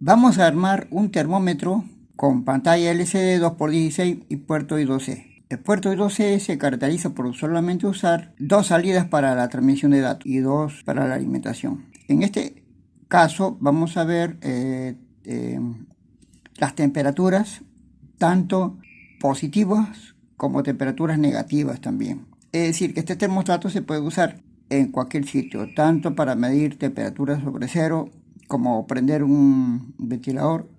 Vamos a armar un termómetro con pantalla LCD 2x16 y puerto I2C. El puerto I2C se caracteriza por solamente usar dos salidas para la transmisión de datos y dos para la alimentación. En este caso vamos a ver las temperaturas, tanto positivas como temperaturas negativas también. Es decir, que este termostato se puede usar en cualquier sitio, tanto para medir temperaturas sobre cero, como prender un ventilador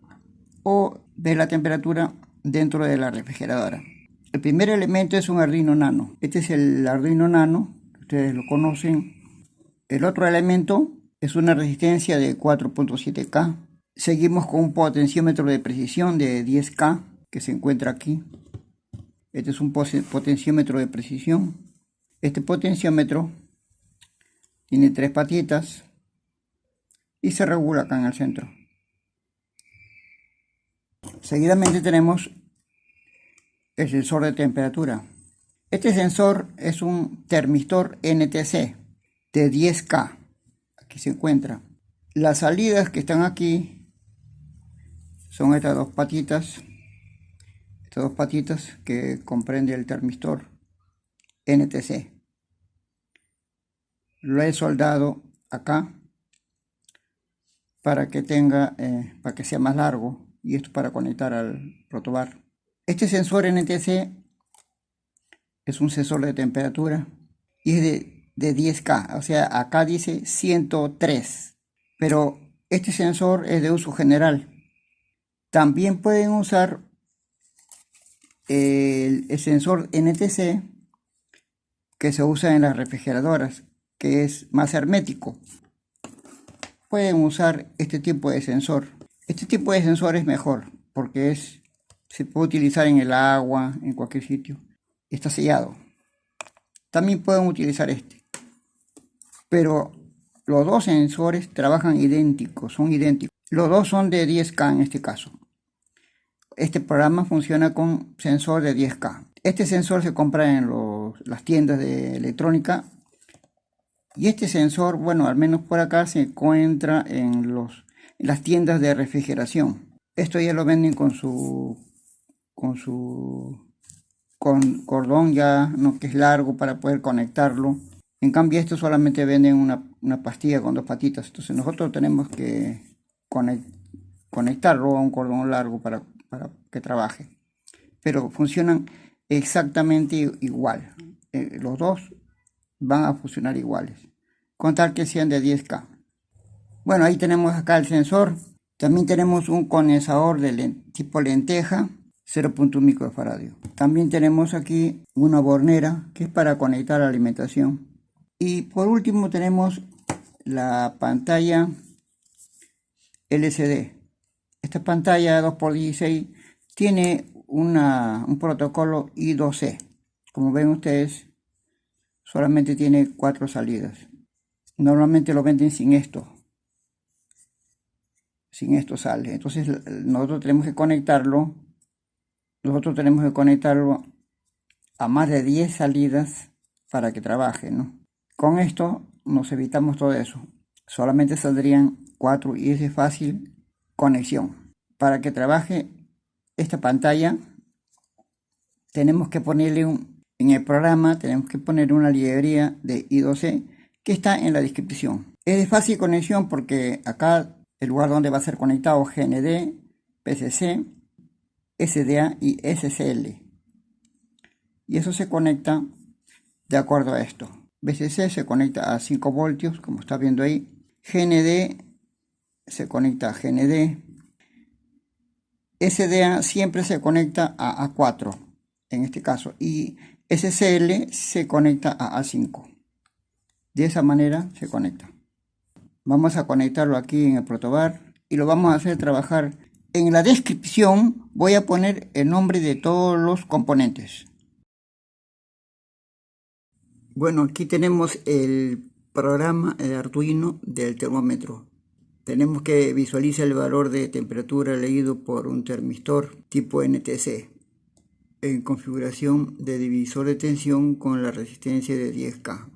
o ver la temperatura dentro de la refrigeradora. El primer elemento es un Arduino Nano. Este es el Arduino Nano, ustedes lo conocen. El otro elemento es una resistencia de 4.7K. Seguimos con un potenciómetro de precisión de 10K que se encuentra aquí. Este es un potenciómetro de precisión. Este potenciómetro tiene tres patitas y se regula acá en el centro. Seguidamente tenemos el sensor de temperatura. Este sensor es un termistor NTC de 10K. Aquí se encuentra. Las salidas que están aquí son estas dos patitas. Estas dos patitas que comprende el termistor NTC. Lo he soldado acá para que tenga, para que sea más largo, y esto para conectar al protobar. Este sensor NTC es un sensor de temperatura y es de 10K, o sea, acá dice 103, pero este sensor es de uso general. También pueden usar el sensor NTC que se usa en las refrigeradoras, que es más hermético. Pueden usar este tipo de sensor. Este tipo de sensor es mejor porque se puede utilizar en el agua, en cualquier sitio. Está sellado. También pueden utilizar este. Pero los dos sensores trabajan idénticos, son idénticos. Los dos son de 10K en este caso. Este programa funciona con sensor de 10K. Este sensor se compra en las tiendas de electrónica. Y este sensor, bueno, al menos por acá se encuentra en las tiendas de refrigeración. Esto ya lo venden con cordón ya, no, que es largo para poder conectarlo. En cambio, esto solamente venden una pastilla con dos patitas. Entonces nosotros tenemos que conectarlo a un cordón largo para que trabaje. Pero funcionan exactamente igual. Los dos van a funcionar iguales, con tal que sean de 10K. Bueno, ahí tenemos acá el sensor. También tenemos un condensador de tipo lenteja, 0.1 microfaradio. También tenemos aquí una bornera que es para conectar la alimentación. Y por último tenemos la pantalla LCD. Esta pantalla 2x16 tiene un protocolo I2C. Como ven ustedes, solamente tiene 4 salidas. Normalmente lo venden sin esto. Sin esto sale. Entonces nosotros tenemos que conectarlo. A más de 10 salidas para que trabaje, ¿no? Con esto nos evitamos todo eso. Solamente saldrían 4 y es de fácil conexión. Para que trabaje esta pantalla tenemos que ponerle en el programa tenemos que poner una librería de I2C que está en la descripción. Es de fácil conexión porque acá el lugar donde va a ser conectado GND, PCC, SDA y SCL. Y eso se conecta de acuerdo a esto. VCC se conecta a 5 voltios, como está viendo ahí. GND se conecta a GND. SDA siempre se conecta a A4, en este caso. Y SCL se conecta a A5. De esa manera se conecta. Vamos a conectarlo aquí en el protobar y lo vamos a hacer trabajar. En la descripción voy a poner el nombre de todos los componentes. Bueno, aquí tenemos el programa, el Arduino del termómetro. Tenemos que visualizar el valor de temperatura leído por un termistor tipo NTC en configuración de divisor de tensión con la resistencia de 10K.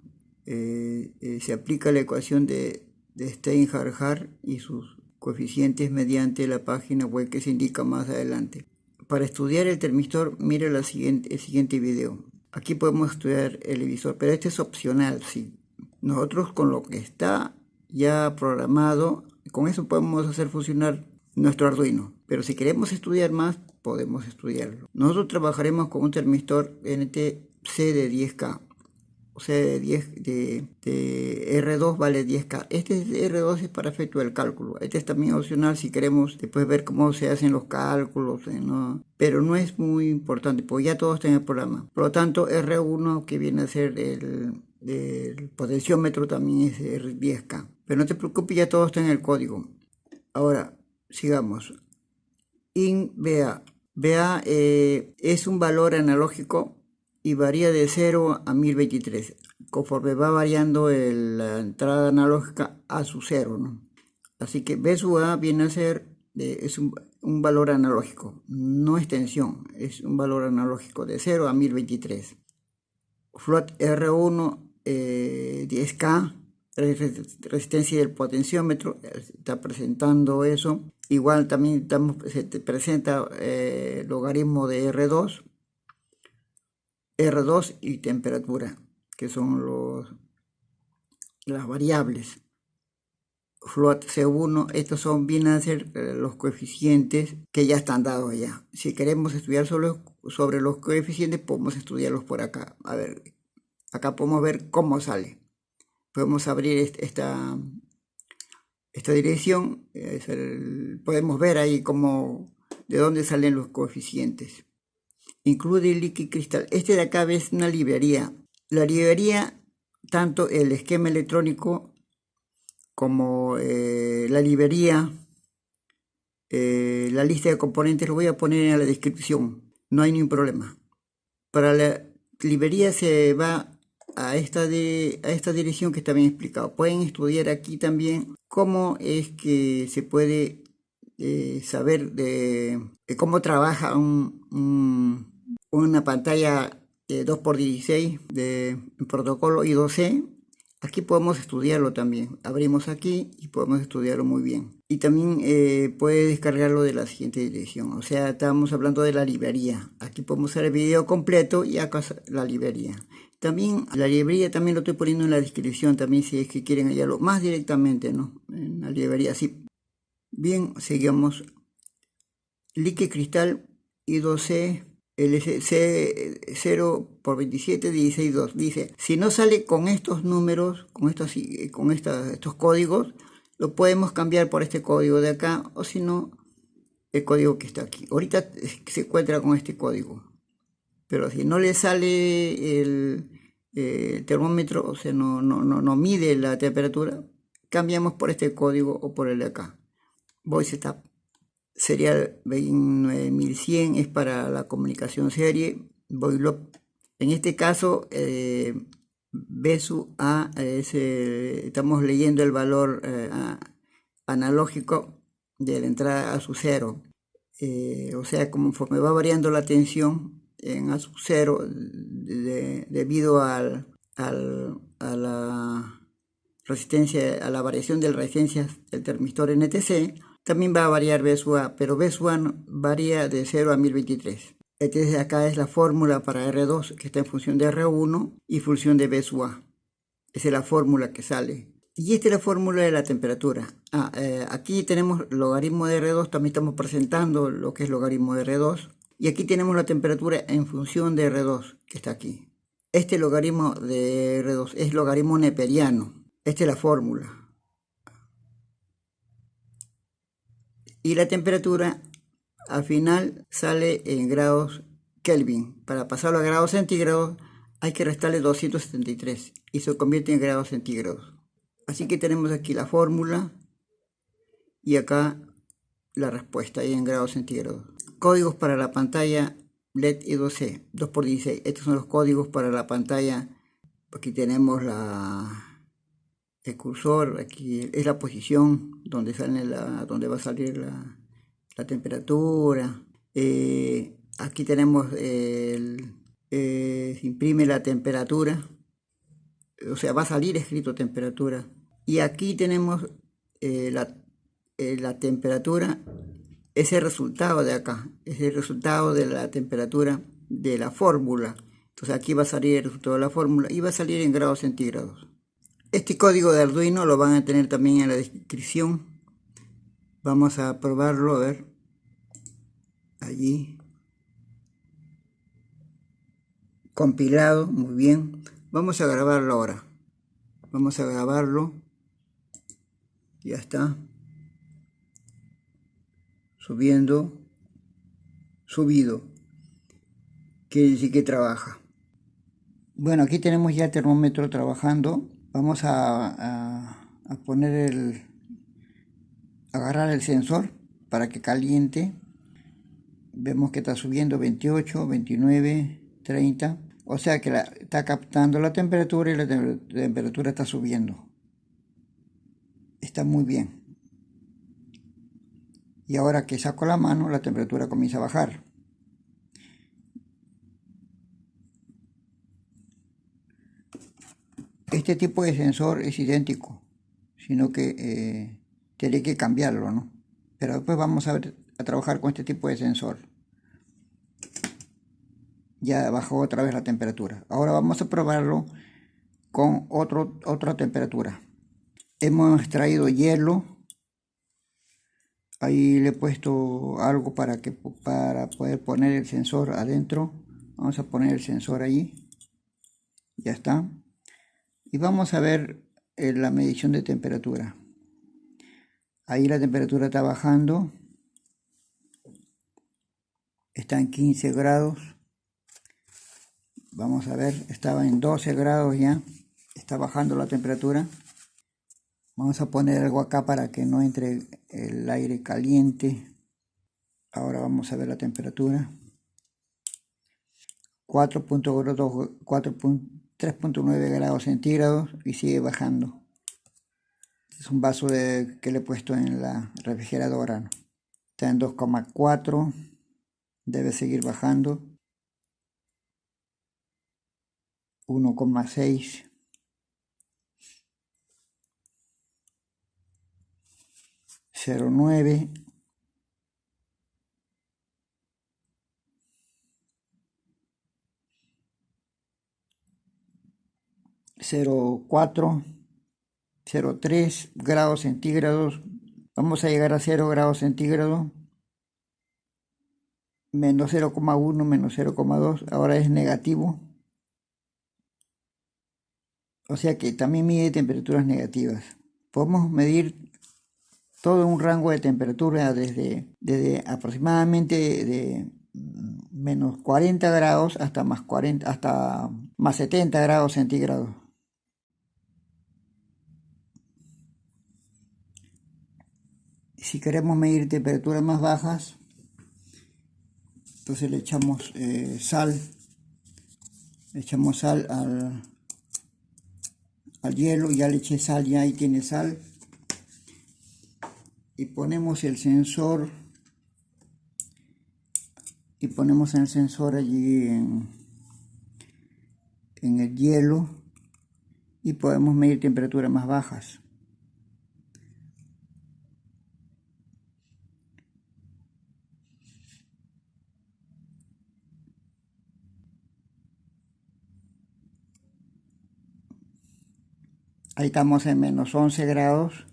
Se aplica la ecuación de Steinhart-Hart y sus coeficientes mediante la página web que se indica más adelante. Para estudiar el termistor, mire el siguiente video. Aquí podemos estudiar el emisor, pero este es opcional, sí. Nosotros con lo que está ya programado, con eso podemos hacer funcionar nuestro Arduino. Pero si queremos estudiar más, podemos estudiarlo. Nosotros trabajaremos con un termistor NTC de 10K. O sea, de R2 vale 10K. Este R2 es para efecto del cálculo. Este es también opcional si queremos después ver cómo se hacen los cálculos, ¿no? Pero no es muy importante, porque ya todo está en el programa. Por lo tanto, R1, que viene a ser el potenciómetro, también es R10K. Pero no te preocupes, ya todo está en el código. Ahora, sigamos. INVA. VA es un valor analógico y varía de 0 a 1023, conforme va variando la entrada analógica a su 0, ¿no? Así que B sub A viene a ser, es un valor analógico, no es tensión, es un valor analógico de 0 a 1023. Float R1, 10K, resistencia del potenciómetro, está presentando eso. Igual también se te presenta logaritmo de R2 y temperatura, que son las variables. Float C1, estos vienen a ser los coeficientes que ya están dados ya. Si queremos estudiar sobre los coeficientes, podemos estudiarlos por acá. A ver, acá podemos ver cómo sale. Podemos abrir esta dirección, podemos ver ahí de dónde salen los coeficientes. Incluye el Liquid Crystal. Este de acá es una librería. La librería, tanto el esquema electrónico como la librería, la lista de componentes, lo voy a poner en la descripción. No hay ningún problema. Para la librería se va a esta dirección que está bien explicado. Pueden estudiar aquí también cómo es que se puede saber de cómo trabaja una pantalla 2x16 de protocolo I2C. Aquí podemos estudiarlo también. Abrimos aquí y podemos estudiarlo muy bien. Y también puede descargarlo de la siguiente dirección. O sea, estamos hablando de la librería. Aquí podemos hacer el video completo y acá la librería. También la librería también lo estoy poniendo en la descripción. También si es que quieren hallarlo más directamente, ¿no? En la librería, sí. Bien, seguimos. Liquid Crystal I2C LC 0x27 16.2. Dice, si no sale con estos números, con estos códigos, lo podemos cambiar por este código de acá, o si no, el código que está aquí. Ahorita se encuentra con este código. Pero si no le sale el termómetro, o sea, no mide la temperatura, cambiamos por este código o por el de acá. Voice Setup. Serial 29100 es para la comunicación serie. VoiceLoop. En este caso, B sub A estamos leyendo el valor analógico de la entrada a su 0. O sea, conforme va variando la tensión en A sub 0 debido a la resistencia, a la variación de la resistencia del termistor NTC, también va a variar B sub A, pero B sub A varía de 0 a 1023. Entonces acá es la fórmula para R2, que está en función de R1 y función de B sub A. Esa es la fórmula que sale. Y esta es la fórmula de la temperatura. Aquí tenemos logaritmo de R2, también estamos presentando lo que es logaritmo de R2. Y aquí tenemos la temperatura en función de R2, que está aquí. Este logaritmo de R2 es logaritmo neperiano. Esta es la fórmula. Y la temperatura al final sale en grados Kelvin. Para pasarlo a grados centígrados hay que restarle 273 y se convierte en grados centígrados. Así que tenemos aquí la fórmula y acá la respuesta ahí en grados centígrados. Códigos para la pantalla LED I2C 2x16. Estos son los códigos para la pantalla. Aquí tenemos el cursor, aquí es la posición donde va a salir la temperatura. Aquí tenemos se imprime la temperatura, o sea, va a salir escrito temperatura. Y aquí tenemos la temperatura es el resultado de acá, es el resultado de la temperatura de la fórmula. Entonces aquí va a salir el resultado de la fórmula y va a salir en grados centígrados. Este código de Arduino lo van a tener también en la descripción. Vamos a probarlo, a ver. Allí. Compilado, muy bien. Vamos a grabarlo ahora. Vamos a grabarlo. Ya está. Subiendo. Subido. Quiere decir que trabaja. Bueno, aquí tenemos ya el termómetro trabajando. Vamos a poner agarrar el sensor para que caliente. Vemos que está subiendo 28, 29, 30. O sea que está captando la temperatura y la temperatura está subiendo. Está muy bien. Y ahora que saco la mano, la temperatura comienza a bajar. Este tipo de sensor es idéntico, sino que tiene que cambiarlo, ¿no? Pero después vamos a trabajar con este tipo de sensor. Ya bajó otra vez la temperatura. Ahora vamos a probarlo con otra temperatura. Hemos extraído hielo. Ahí le he puesto algo para poder poner el sensor adentro. Vamos a poner el sensor allí. Ya está. Y vamos a ver la medición de temperatura. Ahí la temperatura está bajando. Está en 15 grados. Vamos a ver, estaba en 12 grados ya. Está bajando la temperatura. Vamos a poner algo acá para que no entre el aire caliente. Ahora vamos a ver la temperatura. 3.9 grados centígrados y sigue bajando. Es un vaso que le he puesto en la refrigeradora, ¿no? Está en 2,4. Debe seguir bajando. 1,6. 0,9. 0,4. 0,3 grados centígrados. Vamos a llegar a 0 grados centígrados. Menos 0,1, menos 0,2. Ahora es negativo. O sea que también mide temperaturas negativas. Podemos medir todo un rango de temperatura desde aproximadamente de menos 40 grados hasta más 40, hasta más 70 grados centígrados. Si queremos medir temperaturas más bajas, entonces le echamos sal. Le echamos sal al hielo. Ya le eché sal, ya ahí tiene sal. Y ponemos el sensor. Y ponemos el sensor allí en el hielo. Y podemos medir temperaturas más bajas. Ahí estamos en menos 11 grados.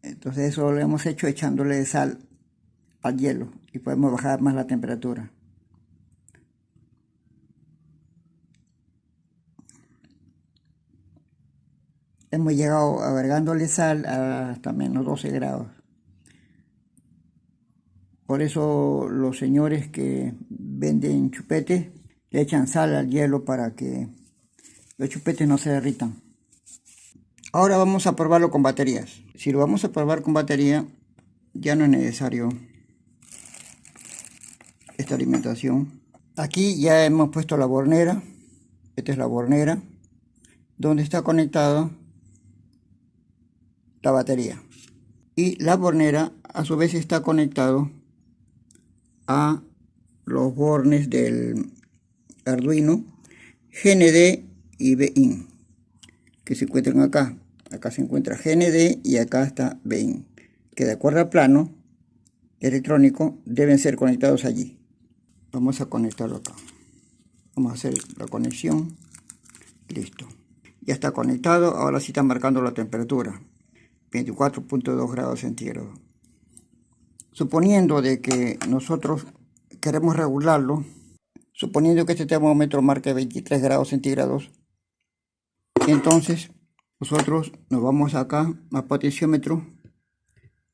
Entonces eso lo hemos hecho echándole sal al hielo y podemos bajar más la temperatura. Hemos llegado agregándole sal hasta menos 12 grados. Por eso los señores que venden chupetes le echan sal al hielo para que los chupetes no se derritan. Ahora vamos a probarlo con baterías. Si lo vamos a probar con batería, ya no es necesario esta alimentación. Aquí ya hemos puesto la bornera. Esta es la bornera donde está conectada la batería. Y la bornera a su vez está conectado a los bornes del Arduino GND y BIN que se encuentran acá. Acá se encuentra GND y acá está BIN, que de acuerdo al plano electrónico deben ser conectados allí. Vamos a conectarlo acá. Vamos a hacer la conexión. Listo. Ya está conectado. Ahora sí está marcando la temperatura. 24.2 grados centígrados. Suponiendo de que nosotros queremos regularlo, suponiendo que este termómetro marque 23 grados centígrados, entonces nosotros nos vamos acá al potenciómetro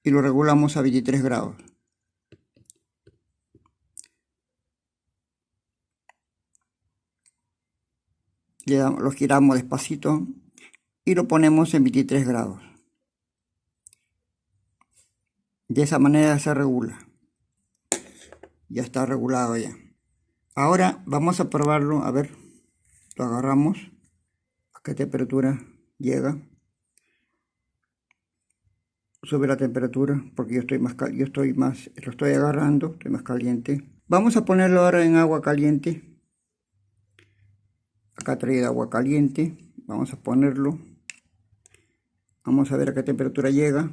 y lo regulamos a 23 grados. Lo giramos despacito y lo ponemos en 23 grados. De esa manera se regula. Ya está regulado ya. Ahora vamos a probarlo, a ver. Lo agarramos. ¿A qué temperatura llega? Sube la temperatura porque lo estoy agarrando, estoy más caliente. Vamos a ponerlo ahora en agua caliente. Acá traído agua caliente. Vamos a ponerlo. Vamos a ver a qué temperatura llega.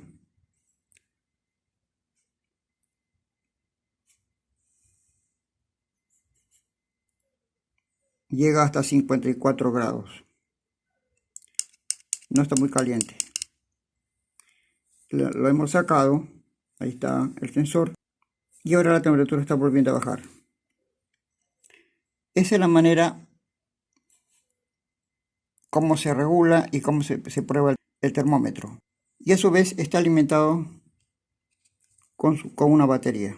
Llega hasta 54 grados. No está muy caliente. Lo hemos sacado. Ahí está el sensor. Y ahora la temperatura está volviendo a bajar. Esa es la manera cómo se regula y cómo se prueba el termómetro. Y a su vez está alimentado con una batería.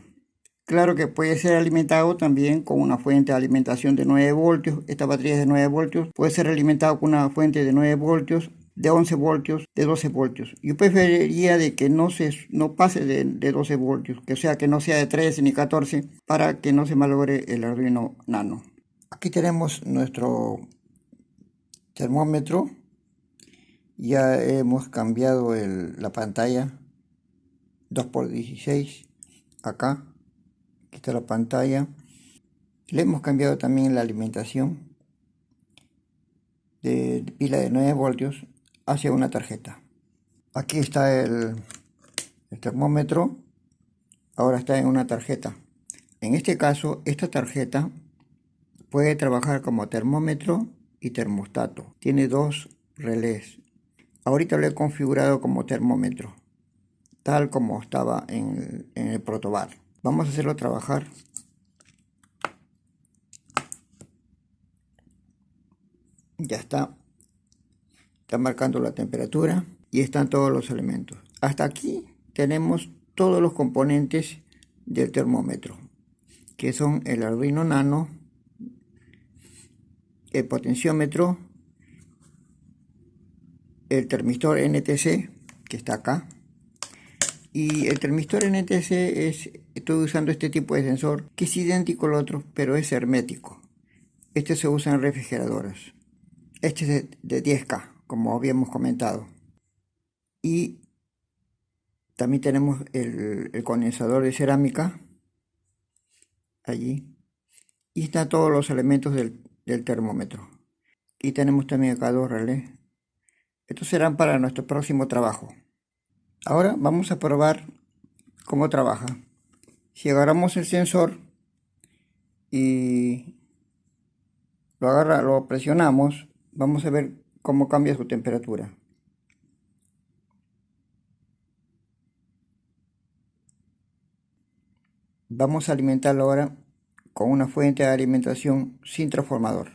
Claro que puede ser alimentado también con una fuente de alimentación de 9 voltios. Esta batería es de 9 voltios. Puede ser alimentado con una fuente de 9 voltios, de 11 voltios, de 12 voltios. Yo preferiría de que no pase de 12 voltios, que sea que no sea de 13 ni 14, para que no se malogre el Arduino Nano. Aquí tenemos nuestro termómetro. Ya hemos cambiado la pantalla 2x16 acá. Aquí está la pantalla. Le hemos cambiado también la alimentación de pila de 9 voltios hacia una tarjeta. Aquí está el termómetro. Ahora está en una tarjeta. En este caso, esta tarjeta puede trabajar como termómetro y termostato. Tiene dos relés. Ahorita lo he configurado como termómetro, tal como estaba en el protobar. Vamos a hacerlo trabajar. Ya está marcando la temperatura y están todos los elementos. Hasta aquí tenemos todos los componentes del termómetro, que son el Arduino Nano, el potenciómetro, el termistor NTC, que está acá. Y el termistor NTC estoy usando este tipo de sensor, que es idéntico al otro, pero es hermético. Este se usa en refrigeradoras. Este es de 10K, como habíamos comentado. Y también tenemos el condensador de cerámica allí. Y están todos los elementos del termómetro. Y tenemos también acá dos relés. Estos serán para nuestro próximo trabajo. Ahora vamos a probar cómo trabaja. Si agarramos el sensor y lo presionamos, vamos a ver cómo cambia su temperatura. Vamos a alimentarlo ahora con una fuente de alimentación sin transformador.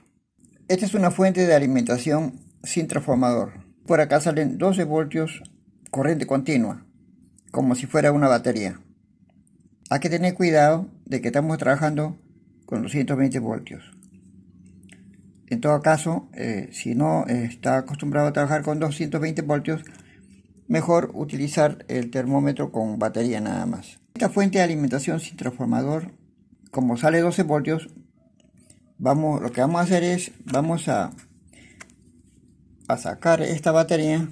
Esta es una fuente de alimentación sin transformador. Por acá salen 12 voltios corriente continua, como si fuera una batería. Hay que tener cuidado de que estamos trabajando con 220 voltios. En todo caso, si no está acostumbrado a trabajar con 220 voltios, mejor utilizar el termómetro con batería nada más. Esta fuente de alimentación sin transformador, como sale 12 voltios, lo que vamos a hacer es, vamos a sacar esta batería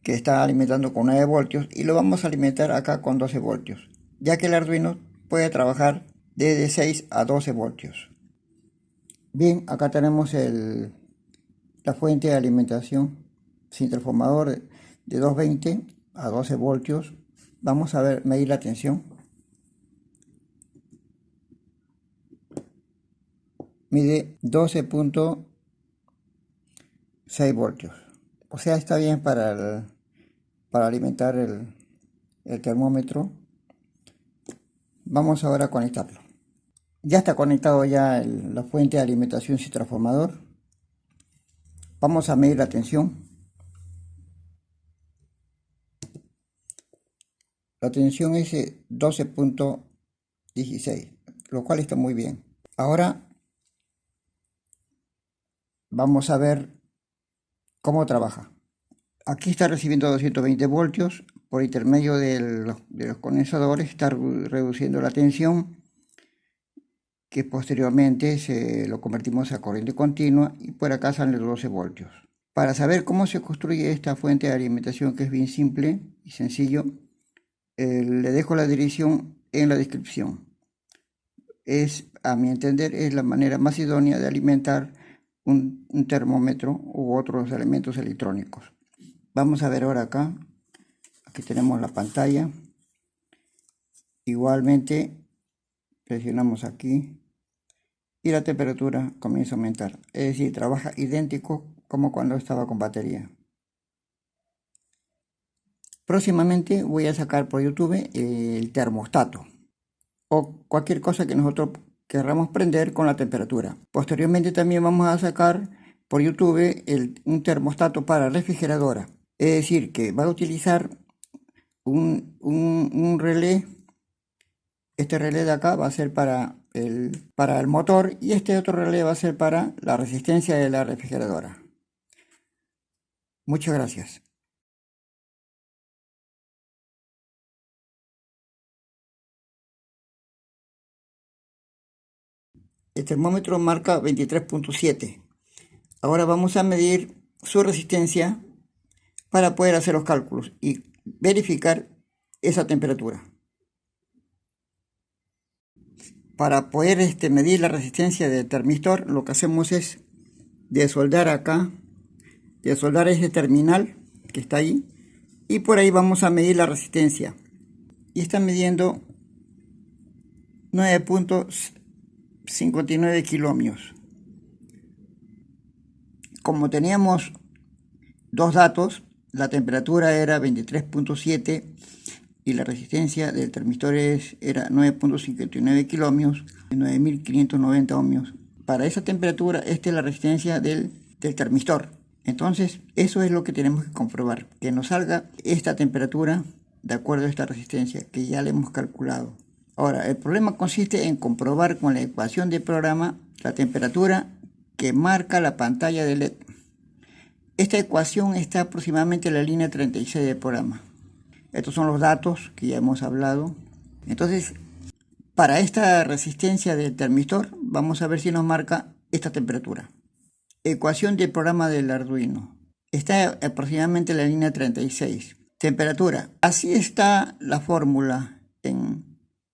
que está alimentando con 9 voltios y lo vamos a alimentar acá con 12 voltios, ya que el Arduino puede trabajar desde 6 a 12 voltios. Bien, acá tenemos la fuente de alimentación sin transformador de 220 a 12 voltios. Vamos a ver, medir la tensión. Mide 12.6 voltios. O sea, está bien para alimentar el termómetro. Vamos ahora a conectarlo. Ya está conectado ya la fuente de alimentación sin transformador. Vamos a medir la tensión. La tensión es 12.16, lo cual está muy bien. Ahora vamos a ver cómo trabaja. Aquí está recibiendo 220 voltios. Por intermedio de los condensadores está reduciendo la tensión, que posteriormente lo convertimos a corriente continua, y por acá salen los 12 voltios. Para saber cómo se construye esta fuente de alimentación, que es bien simple y sencillo, le dejo la dirección en la descripción. A mi entender, es la manera más idónea de alimentar un termómetro u otros elementos electrónicos. Vamos a ver ahora acá. Aquí tenemos la pantalla. Igualmente presionamos aquí y la temperatura comienza a aumentar. Es decir, trabaja idéntico como cuando estaba con batería. Próximamente voy a sacar por YouTube el termostato o cualquier cosa que nosotros querramos prender con la temperatura. Posteriormente también vamos a sacar por YouTube un termostato para refrigeradora. Es decir, que va a utilizar un relé. Este relé de acá va a ser para el motor, y este otro relé va a ser para la resistencia de la refrigeradora. Muchas gracias. El termómetro marca 23.7. Ahora vamos a medir su resistencia para poder hacer los cálculos y verificar esa temperatura. Para poder medir la resistencia del termistor, lo que hacemos es desoldar acá, desoldar ese terminal que está ahí, y por ahí vamos a medir la resistencia. Y está midiendo 9.59 kiloohmios. Como teníamos dos datos, la temperatura era 23.7 y la resistencia del termistor era 9.59 kiloohmios, 9.590 ohmios. Para esa temperatura, esta es la resistencia del termistor. Entonces, eso es lo que tenemos que comprobar, que nos salga esta temperatura de acuerdo a esta resistencia que ya le hemos calculado. Ahora, el problema consiste en comprobar con la ecuación de programa la temperatura que marca la pantalla de LED. Esta ecuación está aproximadamente en la línea 36 del programa. Estos son los datos que ya hemos hablado. Entonces, para esta resistencia del termistor, vamos a ver si nos marca esta temperatura. Ecuación del programa del Arduino. Está aproximadamente en la línea 36. Temperatura. Así está la fórmula en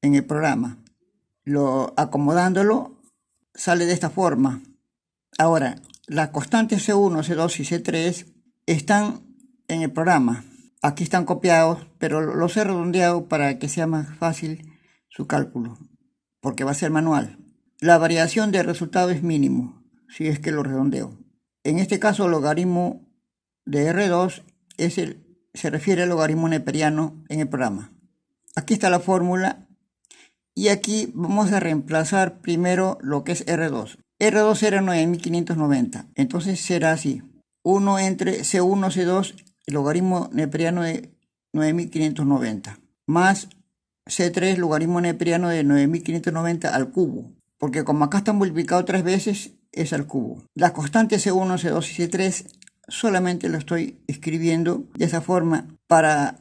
el programa. Acomodándolo, sale de esta forma. Ahora, las constantes C1, C2 y C3 están en el programa. Aquí están copiados, pero los he redondeado para que sea más fácil su cálculo, porque va a ser manual. La variación de resultado es mínimo, si es que lo redondeo. En este caso, el logaritmo de R2 se refiere al logaritmo neperiano en el programa. Aquí está la fórmula, y aquí vamos a reemplazar primero lo que es R2. R2 era 9590, entonces será así: 1 entre C1, C2, el logaritmo neperiano de 9590, más C3, logaritmo neperiano de 9590 al cubo, porque como acá está multiplicado 3 veces, es al cubo. Las constantes C1, C2 y C3 solamente lo estoy escribiendo de esa forma para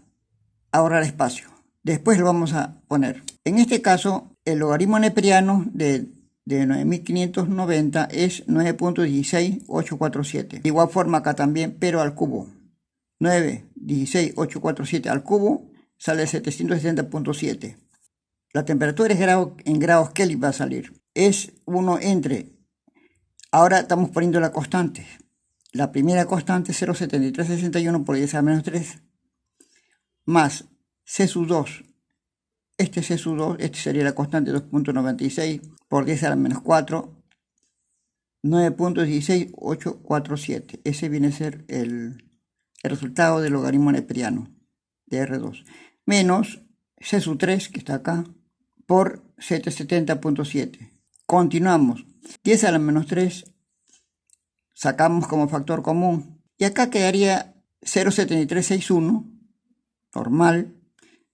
ahorrar espacio. Después lo vamos a poner. En este caso, el logaritmo neperiano de 9590 es 9.16847. De igual forma acá también, pero al cubo. 9.16847 al cubo sale 770.7. La temperatura en grados Kelvin va a salir. Es 1 entre. Ahora estamos poniendo la constante. la primera constante 0,7361 por 10 a la menos 3, más C sub 2, este C sub 2, este sería la constante 2,96 por 10 a la menos 4, 9,16847. Ese viene a ser el resultado del logaritmo neperiano de R2, menos C sub 3, que está acá, por 770.7. Continuamos. 10 a la menos 3 sacamos como factor común. Y acá quedaría 0,7361 normal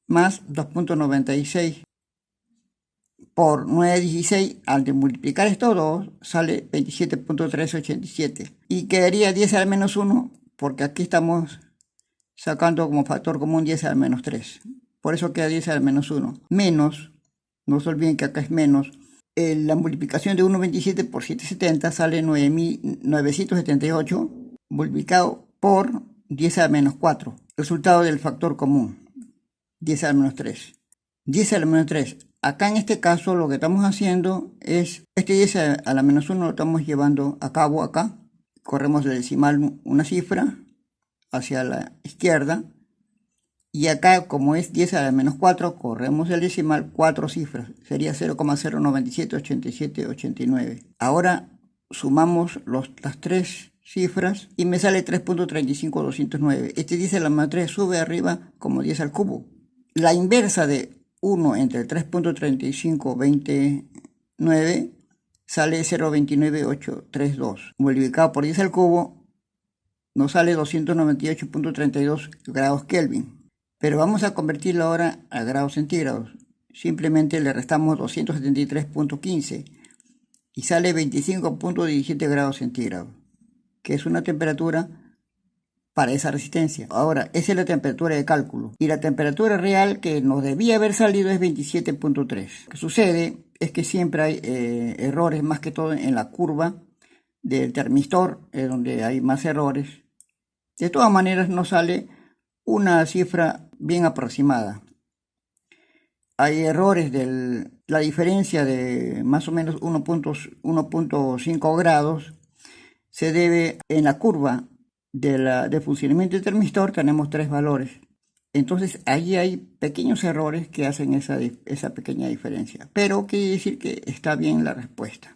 más 2,96 por 9,16. Al de multiplicar estos dos sale 27,387. Y quedaría 10 a la menos 1 porque aquí estamos sacando como factor común 10 a la menos 3. Por eso queda 10 a la menos 1. Menos, no se olviden que acá es menos. La multiplicación de 1,27 por 770 sale 978 multiplicado por 10 a la menos 4. Resultado del factor común, 10 a la menos 3. 10 a la menos 3. Acá en este caso lo que estamos haciendo es, este 10 a la menos 1 lo estamos llevando a cabo acá. Corremos el decimal una cifra hacia la izquierda. Y acá, como es 10 a la menos 4, corremos el decimal 4 cifras. Sería 0,0978789. Ahora sumamos las tres cifras y me sale 3,35209. Este 10 a la menos 3 sube arriba como 10 al cubo. La inversa de 1 entre 3,35229 sale 0,29832. Multiplicado por 10 al cubo nos sale 298,32 grados Kelvin. Pero vamos a convertirlo ahora a grados centígrados. Simplemente le restamos 273,15 y sale 25,17 grados centígrados, que es una temperatura para esa resistencia. Ahora, esa es la temperatura de cálculo. Y la temperatura real que nos debía haber salido es 27,3. Lo que sucede es que siempre hay errores, más que todo en la curva del termistor, donde hay más errores. De todas maneras, nos sale una cifra bien aproximada. Hay errores de la diferencia de más o menos 1,5 grados. Se debe en la curva de funcionamiento del termistor, tenemos tres valores. Entonces allí hay pequeños errores que hacen esa pequeña diferencia. Pero quiere decir que está bien la respuesta.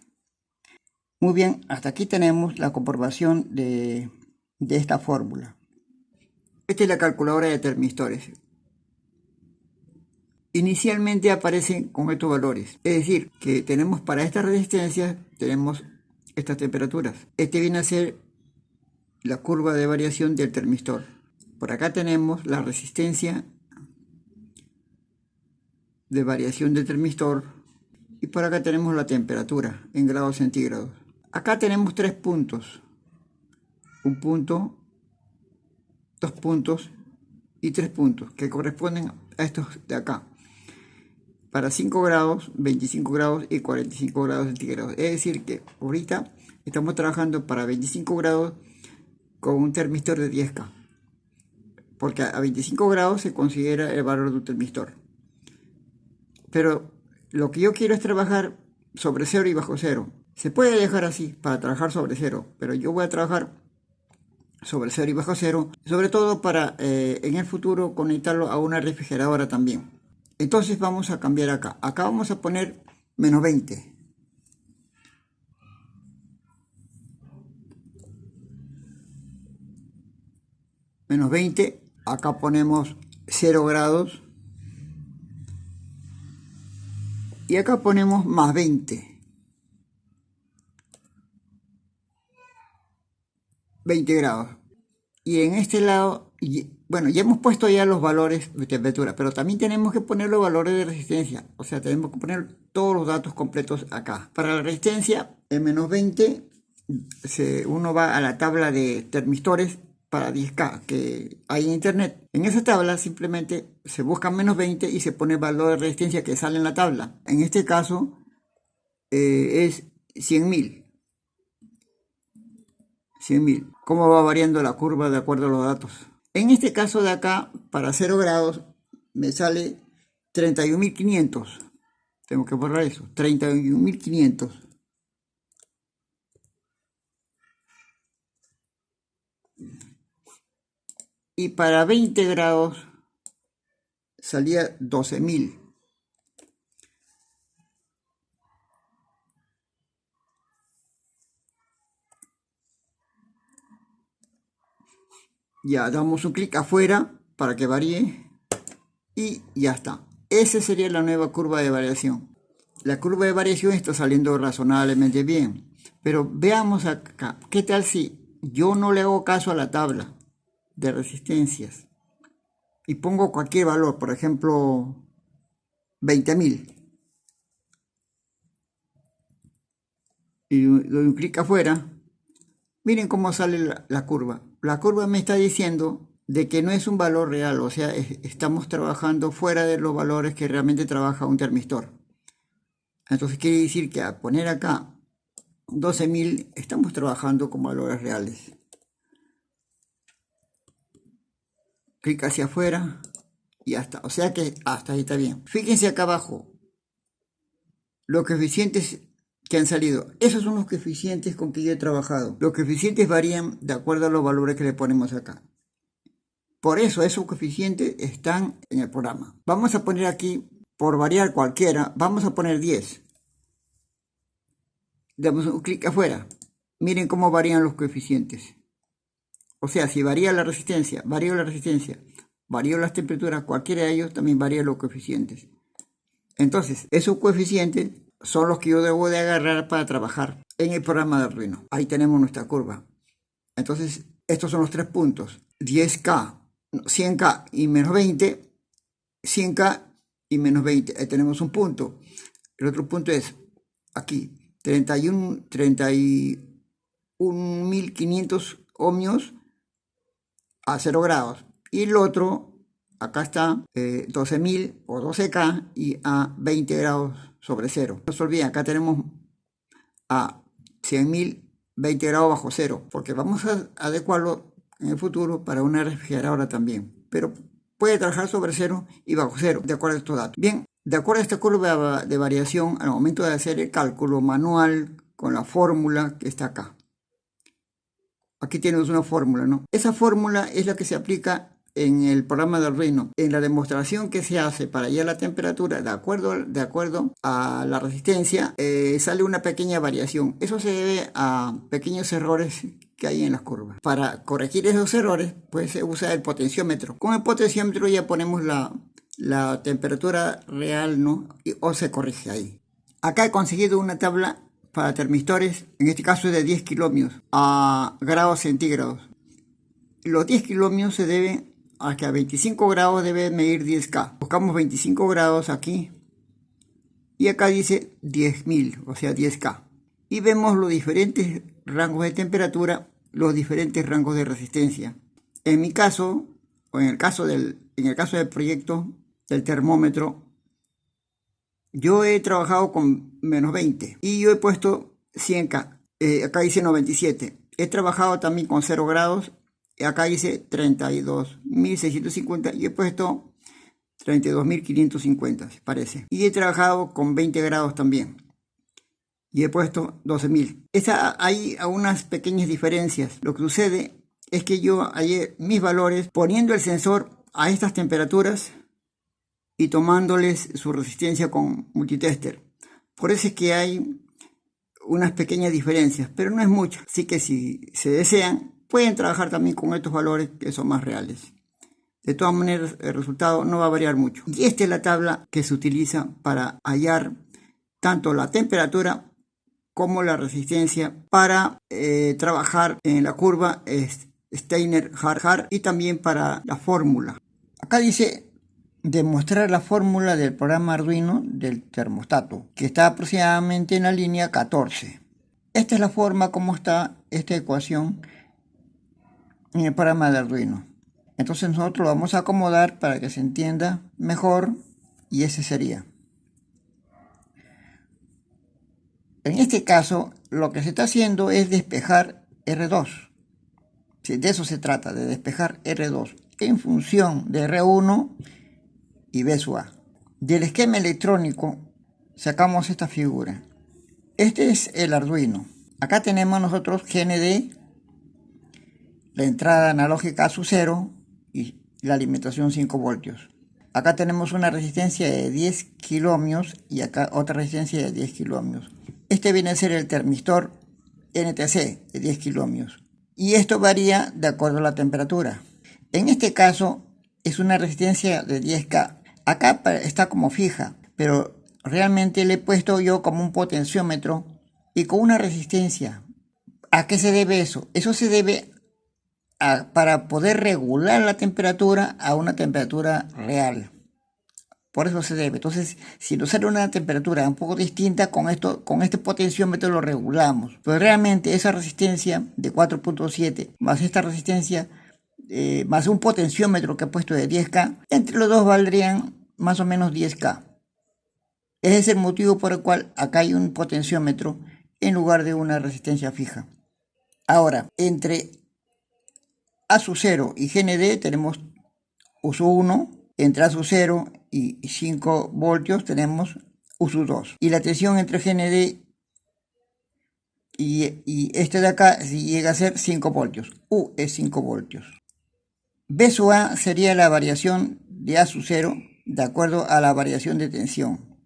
Muy bien, hasta aquí tenemos la comprobación de esta fórmula. Esta es la calculadora de termistores. Inicialmente aparecen con estos valores. Es decir, que tenemos para esta resistencia, tenemos estas temperaturas. Este viene a ser la curva de variación del termistor. Por acá tenemos la resistencia de variación del termistor. Y por acá tenemos la temperatura en grados centígrados. Acá tenemos 3 puntos. Un punto, 2 puntos y 3 puntos que corresponden a estos de acá. Para 5 grados, 25 grados y 45 grados centígrados. Es decir que ahorita estamos trabajando para 25 grados con un termistor de 10K. Porque a 25 grados se considera el valor de un termistor. Pero lo que yo quiero es trabajar sobre 0 y bajo 0. Se puede dejar así para trabajar sobre 0, pero yo voy a trabajar sobre 0 y bajo 0, sobre todo para en el futuro conectarlo a una refrigeradora también. Entonces vamos a cambiar acá. Acá vamos a poner menos 20. Menos 20. Acá ponemos 0 grados. Y acá ponemos más 20. 20 grados. Y en este lado, bueno, ya hemos puesto ya los valores de temperatura, pero también tenemos que poner los valores de resistencia. O sea, tenemos que poner todos los datos completos acá. Para la resistencia, en menos 20, uno va a la tabla de termistores para 10K que hay en internet. En esa tabla simplemente se busca menos 20 y se pone el valor de resistencia que sale en la tabla. En este caso es 100.000. 100.000. ¿Cómo va variando la curva de acuerdo a los datos? En este caso de acá, para 0 grados, me sale 31.500. Tengo que borrar eso. 31.500. Y para 20 grados salía 12.000. Ya damos un clic afuera para que varíe y ya está. Esa sería la nueva curva de variación. La curva de variación está saliendo razonablemente bien. Pero veamos acá, ¿qué tal si yo no le hago caso a la tabla de resistencias y pongo cualquier valor, por ejemplo 20.000, y doy un clic afuera? Miren cómo sale la curva. La curva me está diciendo de que no es un valor real, o sea, estamos trabajando fuera de los valores que realmente trabaja un termistor. Entonces quiere decir que al poner acá 12.000 estamos trabajando con valores reales. Clic hacia afuera y ya está. O sea que hasta ahí está bien. Fíjense acá abajo los coeficientes que han salido. Esos son los coeficientes con que yo he trabajado. Los coeficientes varían de acuerdo a los valores que le ponemos acá. Por eso esos coeficientes están en el programa. Vamos a poner aquí, por variar cualquiera, vamos a poner 10. Damos un clic afuera. Miren cómo varían los coeficientes. O sea, si varía la resistencia, varió las temperaturas, cualquiera de ellos también varía los coeficientes. Entonces, esos coeficientes son los que yo debo de agarrar para trabajar en el programa de Arduino. Ahí tenemos nuestra curva. Entonces, estos son los tres puntos. 10K, 100K y menos 20, 100K y menos 20. Ahí tenemos un punto. El otro punto es aquí, 31.500 ohmios a 0 grados. Y el otro, acá está, 12.000 o 12K y a 20 grados sobre 0. No se olviden, acá tenemos a 100.000, 20 grados bajo 0, porque vamos a adecuarlo en el futuro para una refrigeradora también. Pero puede trabajar sobre 0 y bajo 0, de acuerdo a estos datos. Bien, de acuerdo a esta curva de variación, al momento de hacer el cálculo manual con la fórmula que está acá. Aquí tenemos una fórmula, ¿no? Esa fórmula es la que se aplica en el programa de Arduino. En la demostración que se hace para hallar la temperatura de acuerdo a la resistencia, sale una pequeña variación. Eso se debe a pequeños errores que hay en las curvas. Para corregir esos errores, pues se usa el potenciómetro. Con el potenciómetro ya ponemos la temperatura real, ¿no? O se corrige ahí. Acá he conseguido una tabla para termistores, en este caso es de 10 kiloohmios a grados centígrados. Los 10 kiloohmios se deben a que a 25 grados debe medir 10K. Buscamos 25 grados aquí y acá dice 10.000, o sea 10K. Y vemos los diferentes rangos de temperatura, los diferentes rangos de resistencia. En mi caso, o en el caso del proyecto del termómetro, yo he trabajado con menos 20 y yo he puesto 100K. Acá dice 97. He trabajado también con 0 grados. Acá dice 32.650 y he puesto 32.550, parece. Y he trabajado con 20 grados también. Y he puesto 12.000. Hay unas pequeñas diferencias. Lo que sucede es que yo hallé mis valores poniendo el sensor a estas temperaturas y tomándoles su resistencia con multitester. Por eso es que hay unas pequeñas diferencias, pero no es mucho. Así que si se desean, pueden trabajar también con estos valores que son más reales. De todas maneras, el resultado no va a variar mucho. Y esta es la tabla que se utiliza para hallar tanto la temperatura como la resistencia para trabajar en la curva Steiner-Hart y también para la fórmula. Acá dice demostrar la fórmula del programa Arduino del termostato, que está aproximadamente en la línea 14. Esta es la forma como está esta ecuación en el programa de Arduino. Entonces nosotros lo vamos a acomodar para que se entienda mejor y ese sería. En este caso, lo que se está haciendo es despejar R2. De eso se trata, de despejar R2 en función de R1 y B sub A. Del esquema electrónico sacamos esta figura. Este es el Arduino. Acá tenemos nosotros GND la entrada analógica a su 0 y la alimentación 5 voltios. Acá tenemos una resistencia de 10 kiloohmios y acá otra resistencia de 10 kiloohmios. Este viene a ser el termistor NTC de 10 kiloohmios. Y esto varía de acuerdo a la temperatura. En este caso es una resistencia de 10K. Acá está como fija, pero realmente le he puesto yo como un potenciómetro y con una resistencia. ¿A qué se debe eso? Eso se debe para poder regular la temperatura a una temperatura real. Por eso se debe. Entonces, si nos sale una temperatura un poco distinta, con este potenciómetro lo regulamos. Pero realmente esa resistencia de 4.7 más esta resistencia, más un potenciómetro que he puesto de 10K, entre los dos valdrían más o menos 10K. Ese es el motivo por el cual acá hay un potenciómetro en lugar de una resistencia fija. Ahora, entre A sub 0 y GND tenemos U sub 1, entre A sub 0 y 5 voltios tenemos U sub 2. Y la tensión entre GND y este de acá llega a ser 5 voltios. U es 5 voltios. B sub A sería la variación de A sub 0 de acuerdo a la variación de tensión.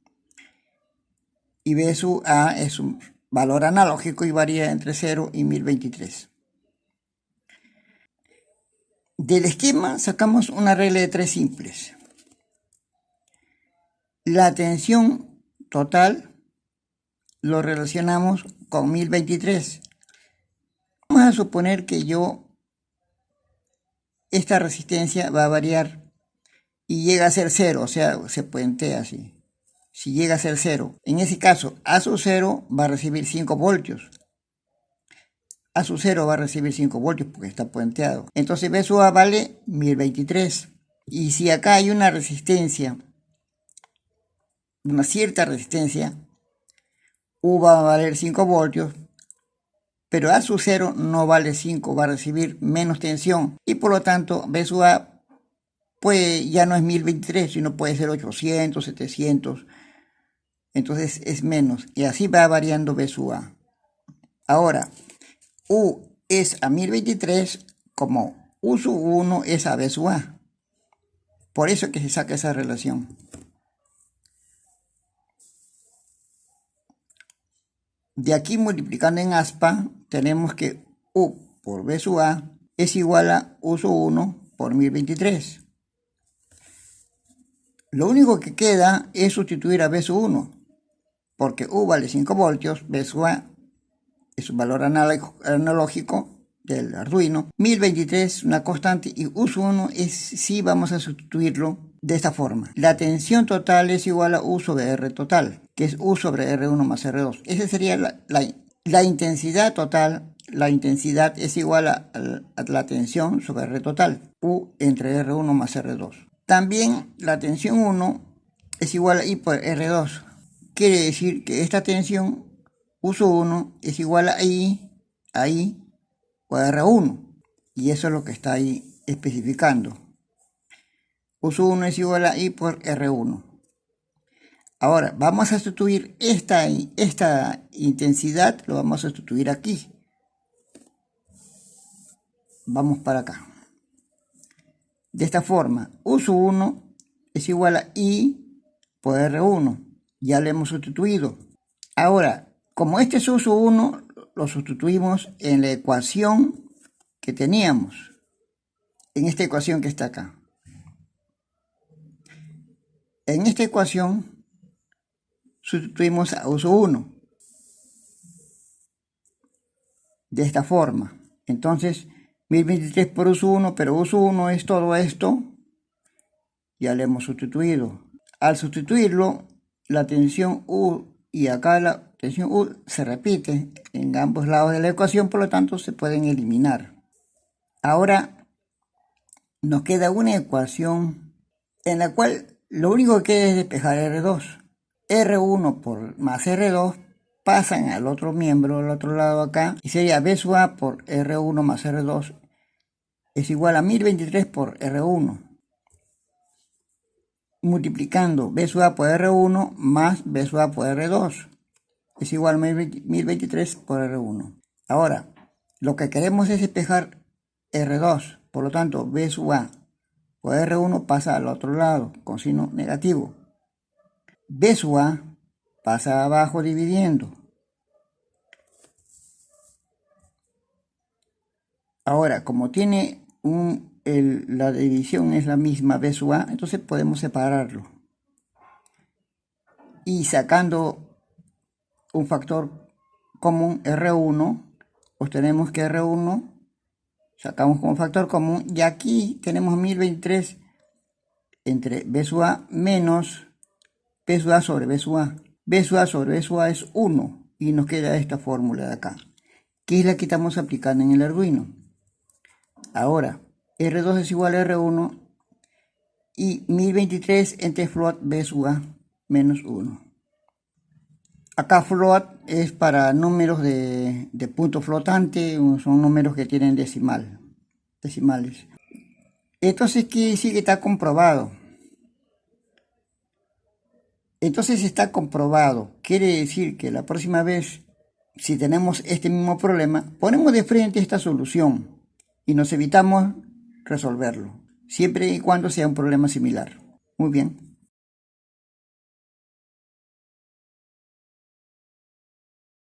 Y B sub A es un valor analógico y varía entre 0 y 1023. Del esquema sacamos una regla de 3 simples. La tensión total lo relacionamos con 1023. Vamos a suponer que esta resistencia va a variar y llega a ser 0, o sea, se puentea así. Si llega a ser 0, en ese caso A sub 0 va a recibir 5 voltios. A sub 0 va a recibir 5 voltios porque está puenteado. Entonces B sub A vale 1023. Y si acá hay una resistencia, una cierta resistencia, U va a valer 5 voltios, pero A sub 0 no vale 5, va a recibir menos tensión. Y por lo tanto B sub A ya no es 1023, sino puede ser 800, 700. Entonces es menos. Y así va variando B sub A. Ahora, U es a 1023 como U sub 1 es a B sub A. Por eso es que se saca esa relación. De aquí multiplicando en aspa, tenemos que U por B sub A es igual a U sub 1 por 1023. Lo único que queda es sustituir a B sub 1, porque U vale 5 voltios, B sub A es un valor analógico del Arduino. 1023 una constante y U sub 1 sí vamos a sustituirlo de esta forma. La tensión total es igual a U sobre R total, que es U sobre R1 más R2. Esa sería la intensidad total. La intensidad es igual a la tensión sobre R total, U entre R1 más R2. También la tensión 1 es igual a I por R2. Quiere decir que esta tensión U sub 1 es igual a I por R1. Y eso es lo que está ahí especificando. U sub 1 es igual a I por R1. Ahora, vamos a sustituir esta intensidad, lo vamos a sustituir aquí. Vamos para acá. De esta forma, U sub 1 es igual a I por R1. Ya lo hemos sustituido. Ahora, como este es U sub 1, lo sustituimos en la ecuación que teníamos. En esta ecuación que está acá. En esta ecuación sustituimos a U sub 1. De esta forma. Entonces, 1023 por U sub 1, pero U sub 1 es todo esto. Ya lo hemos sustituido. Al sustituirlo, la tensión U y acá la tensión U se repite en ambos lados de la ecuación, por lo tanto se pueden eliminar. Ahora nos queda una ecuación en la cual lo único que queda es despejar R2. R1 por más R2 pasan al otro miembro, al otro lado acá, y sería B sub A por R1 más R2 es igual a 1023 por R1. Multiplicando B sub A por R1 más B sub A por R2 es igual a 1023 por R1. Ahora, lo que queremos es despejar R2. Por lo tanto, B sub A o R1 pasa al otro lado con signo negativo. B sub A pasa abajo dividiendo. Ahora, como tiene la división es la misma B sub A, entonces podemos separarlo. Y sacando un factor común R1, obtenemos que R1 sacamos como factor común, y aquí tenemos 1023 entre B sub A menos B sub A sobre B sub A. B sub A sobre B sub A es 1 y nos queda esta fórmula de acá, que es la que estamos aplicando en el Arduino. Ahora, R2 es igual a R1 y 1023 entre float B sub A menos 1. Acá float es para números de punto flotante, son números que tienen decimales. Entonces quiere decir que está comprobado. Entonces está comprobado. Quiere decir que la próxima vez, si tenemos este mismo problema, ponemos de frente esta solución y nos evitamos resolverlo, siempre y cuando sea un problema similar. Muy bien.